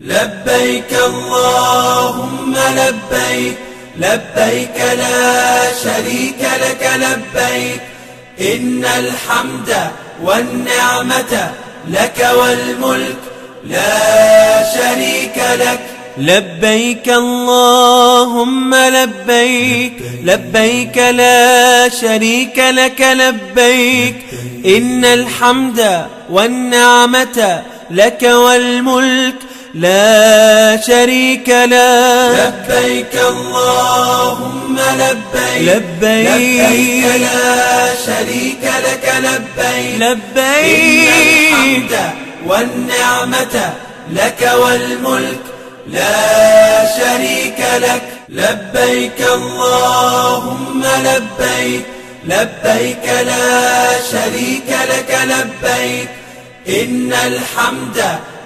لبيك اللهم لبيك لبيك لا شريك لك لبيك إن الحمد والنعمة لك والملك لا شريك لك لبيك اللهم لبيك لبيك لا شريك لك لبيك إن الحمد والنعمة لك والملك لا شريك لك لبيك اللهم لبيك لبيك لا شريك لك لبيك لبيك إن الحمد والنعمة لك والملك لا شريك لك لبيك اللهم لبيك لبيك لا شريك لك لبيك إن الحمد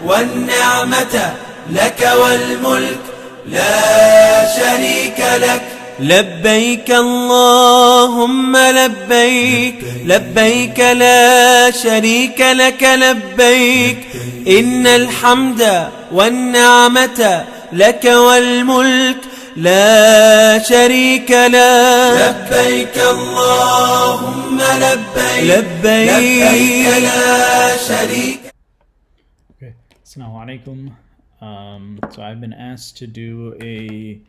والنعمة لك والملك لا شريك لك لبيك اللهم لبيك لبيك لا شريك لك لبيك إن الحمد والنعمة لك والملك لا شريك لك لبيك اللهم لبيك لبيك لا شريك. Okay, Assalamu alaikum. So I've been asked to do a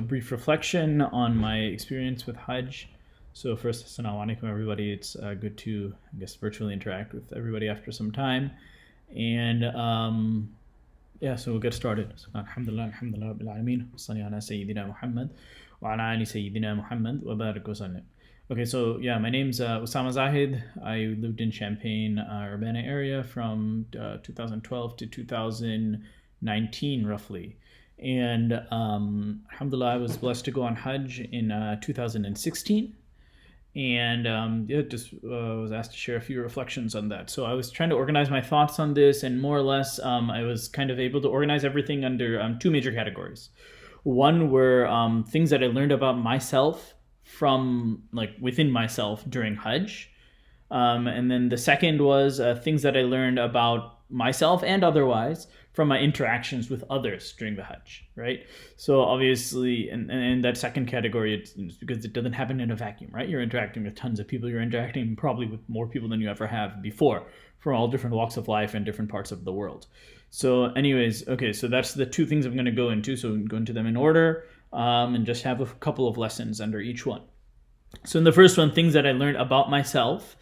brief reflection on my experience with Hajj. So first, Assalamu alaikum everybody. It's good to, I guess, virtually interact with everybody after some time. And yeah, so we'll get started. So, alhamdulillah, alhamdulillah, bil alameen. Salli ala Sayyidina Muhammad wa ala ali Sayyidina Muhammad wa barik wa sallim. Okay, so yeah, my name's Usama Zahid. I lived in Champaign, Urbana area from 2012 to 2019, roughly. And alhamdulillah, I was blessed to go on Hajj in 2016. And yeah, just was asked to share a few reflections on that. So I was trying to organize my thoughts on this, and more or less, I was kind of able to organize everything under two major categories. One were things that I learned about myself from, like, within myself during Hajj. And then the second was things that I learned about myself and otherwise from my interactions with others during the Hajj, right? So obviously, and that second category, it's because it doesn't happen in a vacuum, right? You're interacting with tons of people. You're interacting probably with more people than you ever have before from all different walks of life and different parts of the world. So anyways, okay, so that's the two things I'm going to go into. So I'm going to them in order and just have a couple of lessons under each one. So in the first one, things that I learned about myself.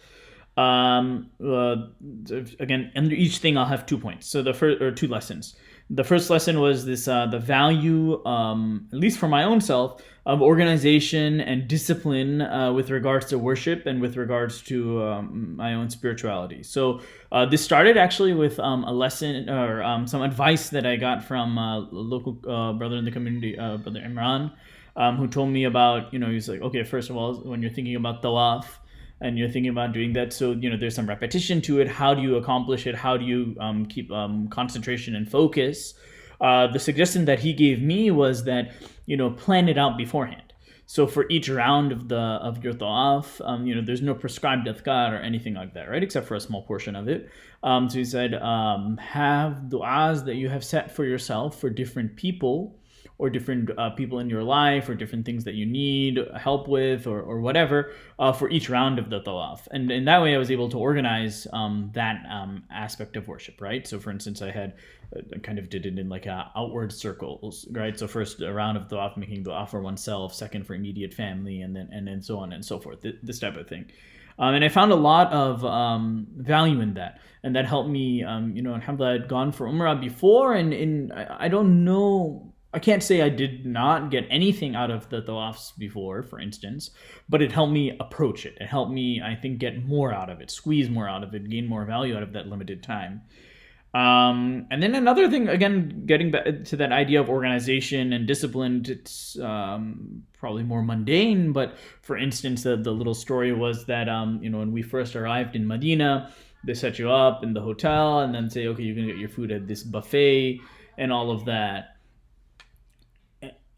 Again, under each thing I'll have 2 points. So the first, or 2 lessons. The first lesson was this, the value, at least for my own self, of organization and discipline with regards to worship and with regards to my own spirituality. So this started actually with a lesson or some advice that I got from a local brother in the community, Brother Imran, who told me about, he's like, okay, first of all, when you're thinking about tawaf, and you're thinking about doing that, so there's some repetition to it. How do you accomplish it? How do you keep concentration and focus? The suggestion that he gave me was that plan it out beforehand. So for each round of your tawaf, there's no prescribed adhkar or anything like that, right? Except for a small portion of it. So he said, have du'as that you have set for yourself for different people, or different people in your life, or different things that you need help with, or whatever, for each round of the tawaf. And in that way, I was able to organize that aspect of worship, right? So for instance, I kind of did it in like outward circles, right? So first a round of tawaf, making dua for oneself, second for immediate family, and then so on and so forth, this type of thing. And I found a lot of value in that. And that helped me, alhamdulillah, I'd gone for Umrah before, and I don't know, I can't say I did not get anything out of the tawafs before, for instance, but it helped me approach it. It helped me, I think, get more out of it, squeeze more out of it, gain more value out of that limited time. And then another thing, again, getting back to that idea of organization and discipline, it's probably more mundane, but for instance, the little story was that, when we first arrived in Medina, they set you up in the hotel and then say, okay, you're going to get your food at this buffet and all of that.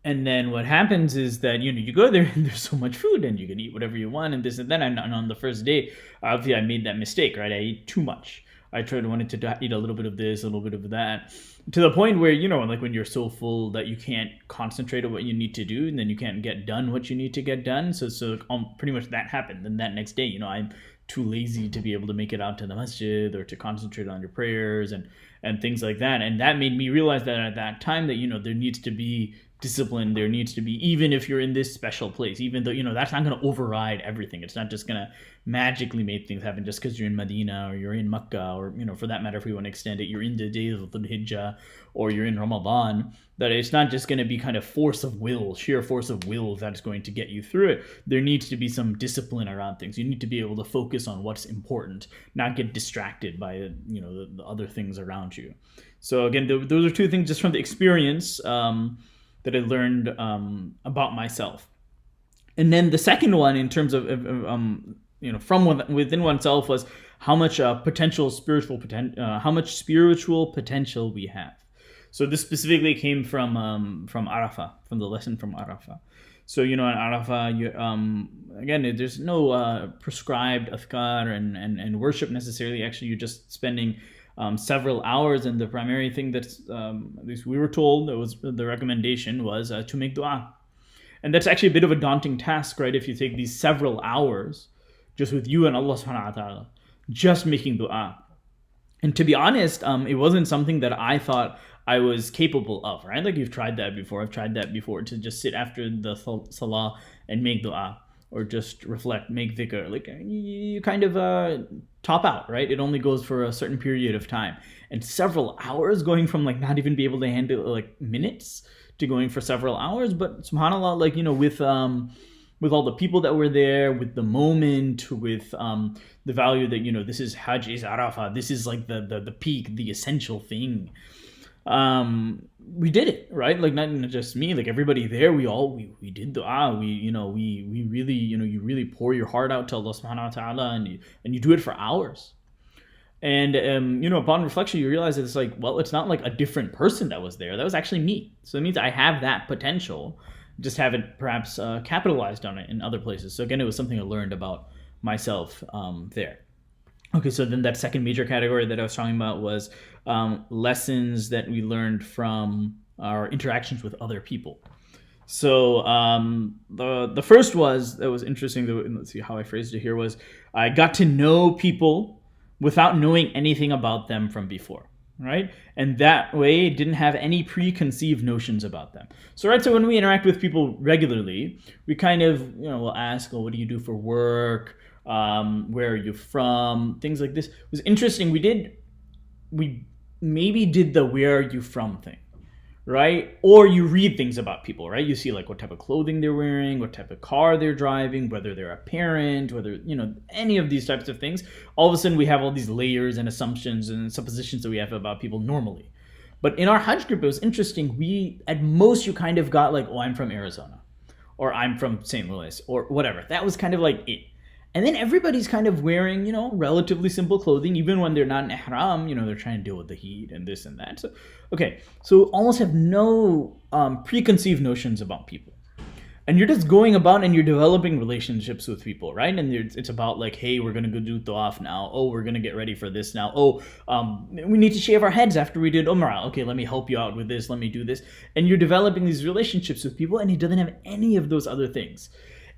And then what happens is that, you go there and there's so much food and you can eat whatever you want and this and that. And on the first day, obviously I made that mistake, right? I ate too much. I wanted to eat a little bit of this, a little bit of that, to the point where, like when you're so full that you can't concentrate on what you need to do, and then you can't get done what you need to get done. So pretty much that happened. Then that next day, I'm too lazy to be able to make it out to the masjid or to concentrate on your prayers and things like that. And that made me realize that at that time that, there needs to be discipline. There needs to be, even if you're in this special place, even though, that's not going to override everything. It's not just going to magically make things happen just because you're in Medina or you're in Makkah, or, for that matter, if we want to extend it, you're in the days of Dhul Hijjah or you're in Ramadan, that it's not just going to be kind of sheer force of will that's going to get you through it. There needs to be some discipline around things. You need to be able to focus on what's important, not get distracted by, the other things around you. So again, those are two things just from the experience that I learned about myself. And then the second one, in terms of from within oneself, was how much spiritual potential we have. So this specifically came from Arafah, from the lesson from Arafah. So on Arafah, again, there's no prescribed adhkar and worship necessarily. Actually, you're just spending several hours, and the primary thing that's at least we were told, that was the recommendation, was to make dua. And that's actually a bit of a daunting task, right? If you take these several hours just with you and Allah subhanahu wa ta'ala, just making dua. And to be honest, it wasn't something that I thought I was capable of, right? Like, you've tried that before. I've tried that before, to just sit after the salah and make dua, or just reflect, make dhikr. Like, you kind of top out, right? It only goes for a certain period of time. And several hours, going from like not even be able to handle like minutes to going for several hours. But subhanAllah, like, with all the people that were there, with the moment, with the value that, this is Hajj, is Arafah, this is like the peak, the essential thing. We did it, right? Like, not just me, like everybody there, we did dua. We really, you really pour your heart out to Allah subhanahu wa ta'ala, and you do it for hours. And, upon reflection, you realize that it's like, well, it's not like a different person that was there. That was actually me. So it means I have that potential, just haven't perhaps capitalized on it in other places. So again, it was something I learned about myself there. Okay, so then that second major category that I was talking about was lessons that we learned from our interactions with other people. So the first that was interesting, let's see how I phrased it here, was I got to know people without knowing anything about them from before, right? And that way, didn't have any preconceived notions about them. So when we interact with people regularly, we kind of, will ask, what do you do for work? Where are you from? Things like this. It was interesting. We maybe did the where are you from thing, right? Or you read things about people, right? You see like what type of clothing they're wearing, what type of car they're driving, whether they're a parent, whether, any of these types of things. All of a sudden we have all these layers and assumptions and suppositions that we have about people normally. But in our Hajj group, it was interesting. At most, you kind of got like, I'm from Arizona, or I'm from St. Louis, or whatever. That was kind of like it. And then everybody's kind of wearing, relatively simple clothing, even when they're not in ihram, they're trying to deal with the heat and this and that. So, okay, so almost have no preconceived notions about people. And you're just going about and you're developing relationships with people, right? And it's about like, hey, we're going to go do tawaf now. Oh, we're going to get ready for this now. Oh, we need to shave our heads after we did Umrah. Okay, let me help you out with this. Let me do this. And you're developing these relationships with people, and he doesn't have any of those other things.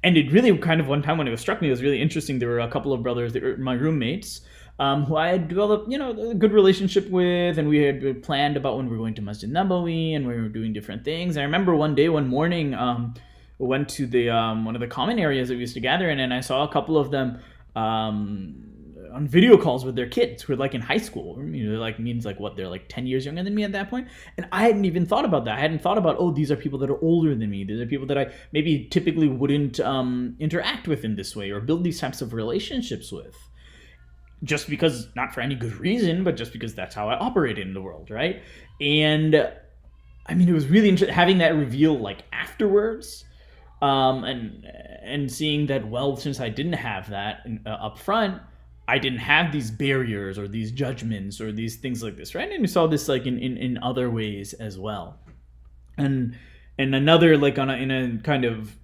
And it really kind of, one time when it struck me, it was really interesting. There were a couple of brothers, they were my roommates, who I had developed, a good relationship with, and we had planned about when we were going to Masjid Nabawi, and we were doing different things. And I remember one morning, we went to the one of the common areas that we used to gather in, and I saw a couple of them on video calls with their kids who are like in high school. They're like 10 years younger than me at that point. And I hadn't even thought about that. I hadn't thought about, these are people that are older than me. These are people that I maybe typically wouldn't interact with in this way or build these types of relationships with. Just because, not for any good reason, but just because that's how I operate in the world, right? And it was really interesting having that reveal like afterwards. And seeing that, since I didn't have that up front, I didn't have these barriers or these judgments or these things like this, right? And we saw this like in other ways as well. And another, like in a kind of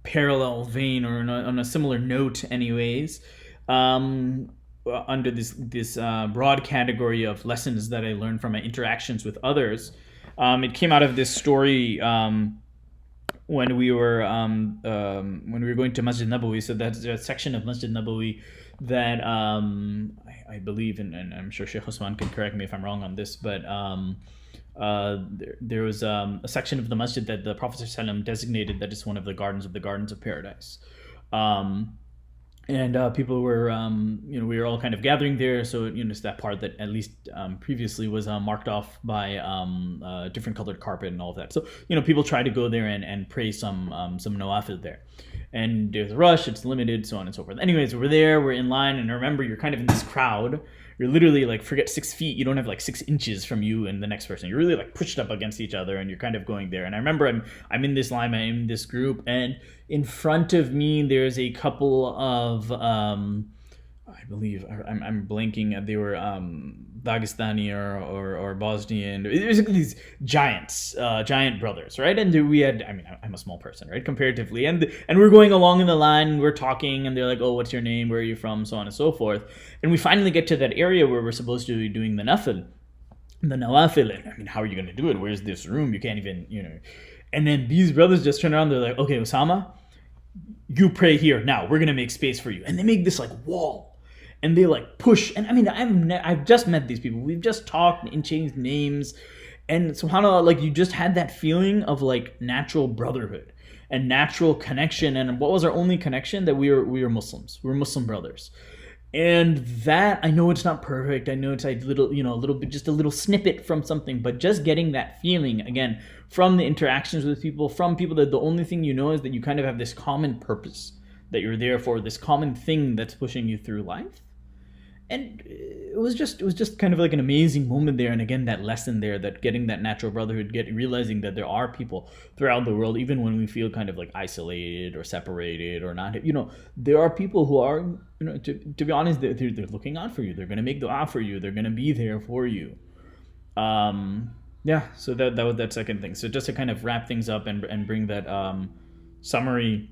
parallel vein or on a similar note anyways, under this broad category of lessons that I learned from my interactions with others. It came out of this story when we were going to Masjid Nabawi. So that's a section of Masjid Nabawi that I believe, and I'm sure Sheikh Usman can correct me if I'm wrong on this, but there was a section of the masjid that the Prophet ﷺ designated that is one of the gardens of paradise. And people were, we were all kind of gathering there. So, it's that part that at least previously was marked off by different colored carpet and all of that. So, people try to go there and pray some nawafil there. And there's a rush, it's limited, so on and so forth. Anyways, we're there, we're in line, and remember, you're kind of in this crowd. You're literally like, forget 6 feet, you don't have like 6 inches from you and the next person. You're really like pushed up against each other, and you're kind of going there. And I remember I'm in this line, I'm in this group, and in front of me there's a couple of I believe I'm blanking. They were Dagestani or Bosnian. It was these giant brothers, right? And we had, I'm a small person, right, comparatively, and we're going along in the line, and we're talking, and they're like, "Oh, what's your name? Where are you from?" So on and so forth. And we finally get to that area where we're supposed to be doing the nawafil. And how are you going to do it? Where's this room? You can't even, And then these brothers just turn around. They're like, "Okay, Usama, you pray here now. We're gonna make space for you." And they make this like wall. And they like push, and I've just met these people. We've just talked and changed names, and subhanAllah, like you just had that feeling of like natural brotherhood and natural connection. And what was our only connection? That we were Muslims. We were Muslim brothers. And that, I know it's not perfect. I know it's a little bit, just a little snippet from something, but just getting that feeling again from the interactions with people, from people that the only thing you know is that you kind of have this common purpose that you're there for, this common thing that's pushing you through life. And it was just kind of like an amazing moment there. And again, that lesson there, that getting that natural brotherhood, realizing that there are people throughout the world, even when we feel kind of like isolated or separated or not, there are people who are, to be honest, they're looking out for you. They're going to make dua for you. They're going to be there for you. So that was that second thing. So just to kind of wrap things up and bring that summary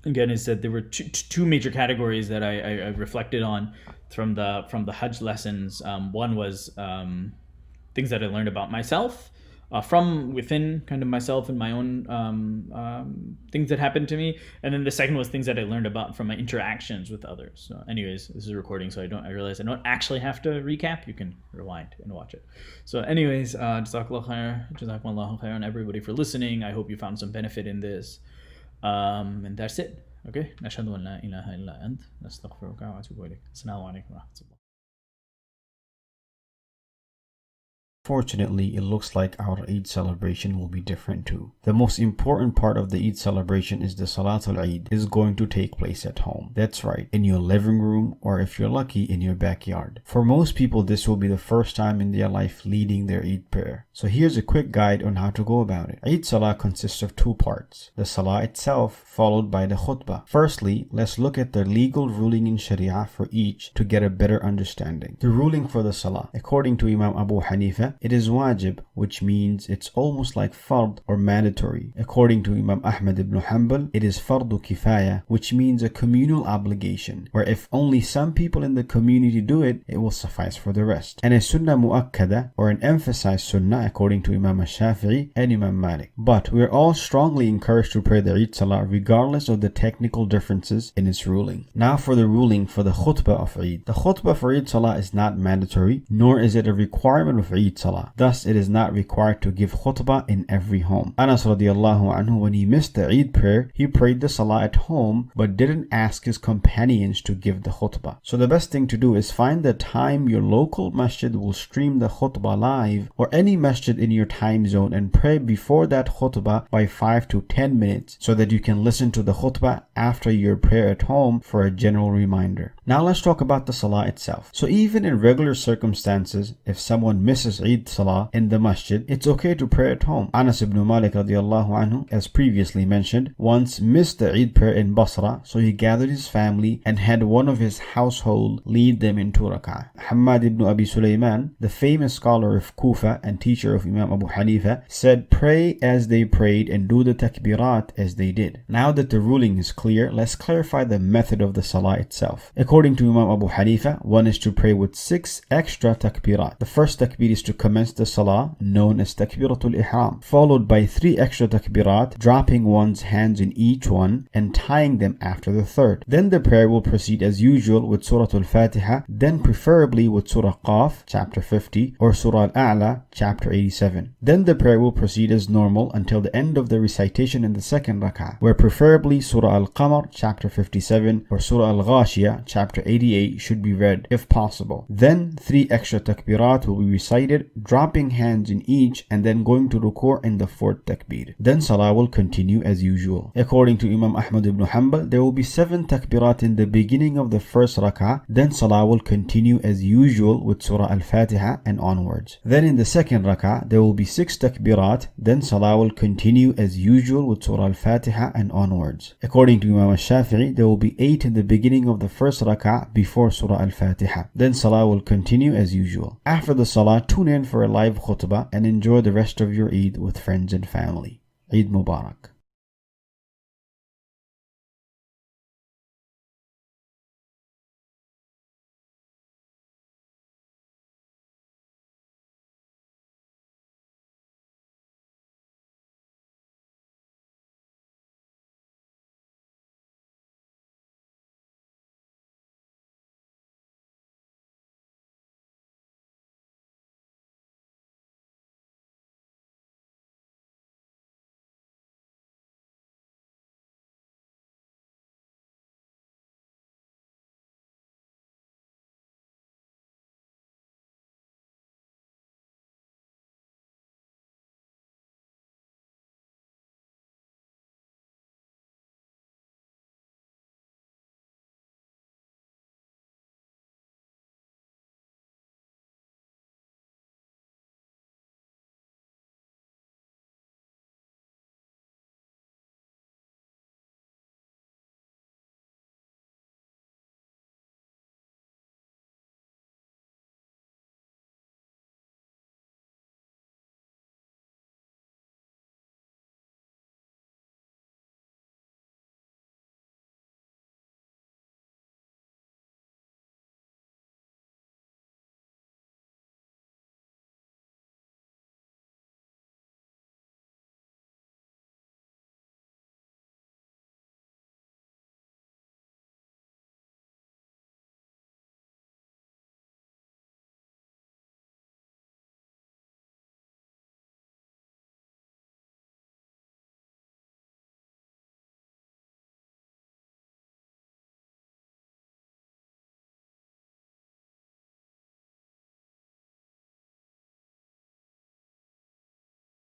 again, is that there were two major categories that I reflected on from the Hajj lessons. One was things that I learned about myself from within kind of myself and my own things that happened to me, and then the second was things that I learned about from my interactions with others. So anyways, this is a recording, so I realize I don't actually have to recap. You can rewind and watch it. So anyways, jazakallahu khair on everybody for listening. I hope you found some benefit in this. And that's it. Okay. نشهد أن لا إله إلا أنت نستغفرك ونتوب إليك. السلام عليكم ورحمة الله. Fortunately, it looks like our Eid celebration will be different too. The most important part of the Eid celebration is the Salatul Eid is going to take place at home. That's right, in your living room, or if you're lucky, in your backyard. For most people, this will be the first time in their life leading their Eid prayer. So here's a quick guide on how to go about it. Eid Salah consists of 2 parts. The Salah itself, followed by the khutbah. Firstly, let's look at the legal ruling in Sharia for each to get a better understanding. The ruling for the Salah, according to Imam Abu Hanifa, it is wajib, which means it's almost like fard or mandatory. According to Imam Ahmad ibn Hanbal, it is fardu kifaya, which means a communal obligation, where if only some people in the community do it, it will suffice for the rest. And a sunnah muakkada, or an emphasized sunnah, according to Imam Shafi'i and Imam Malik. But we are all strongly encouraged to pray the Eid Salah regardless of the technical differences in its ruling. Now for the ruling for the khutbah of Eid. The khutbah for Eid Salah is not mandatory, nor is it a requirement of Eid Salah. Thus, it is not required to give khutbah in every home. Anas radiallahu anhu, when he missed the Eid prayer, he prayed the Salah at home, but didn't ask his companions to give the khutbah. So the best thing to do is find the time your local masjid will stream the khutbah live, or any masjid in your time zone, and pray before that khutbah by 5 to 10 minutes, so that you can listen to the khutbah after your prayer at home for a general reminder. Now let's talk about the Salah itself. So even in regular circumstances, if someone misses Eid Salah in the masjid, it's okay to pray at home. Anas ibn Malik radiallahu anhu, as previously mentioned, once missed the Eid prayer in Basra, so he gathered his family and had one of his household lead them in 2 rak'ah. Hamad ibn Abi Sulaiman, the famous scholar of Kufa and teacher of Imam Abu Hanifa, said, pray as they prayed and do the takbirat as they did. Now that the ruling is clear, let's clarify the method of the Salah itself. According According to Imam Abu Hanifa, one is to pray with 6 extra takbirat. The first takbir is to commence the salah, known as takbiratul ihram, followed by 3 extra takbirat, dropping one's hands in each one and tying them after the third. Then the prayer will proceed as usual with Surah Al-Fatiha, then preferably with Surah Qaf, chapter 50, or Surah Al-A'la, chapter 87. Then the prayer will proceed as normal until the end of the recitation in the second rak'ah, where preferably Surah Al-Qamar, chapter 57, or Surah Al-Ghashiyah, chapter 88 should be read if possible. Then 3 extra takbirat will be recited, dropping hands in each and then going to ruku' in the 4th takbir. Then salah will continue as usual. According to Imam Ahmad ibn Hanbal, there will be 7 takbirat in the beginning of the first rak'ah, then salah will continue as usual with Surah Al-Fatiha and onwards. Then in the second rak'ah, there will be 6 takbirat, then salah will continue as usual with Surah Al-Fatiha and onwards. According to Imam Shafi'i, there will be 8 in the beginning of the first rak'ah before Surah Al-Fatiha. Then salah will continue as usual. After the salah, tune in for a live khutbah and enjoy the rest of your Eid with friends and family. Eid Mubarak.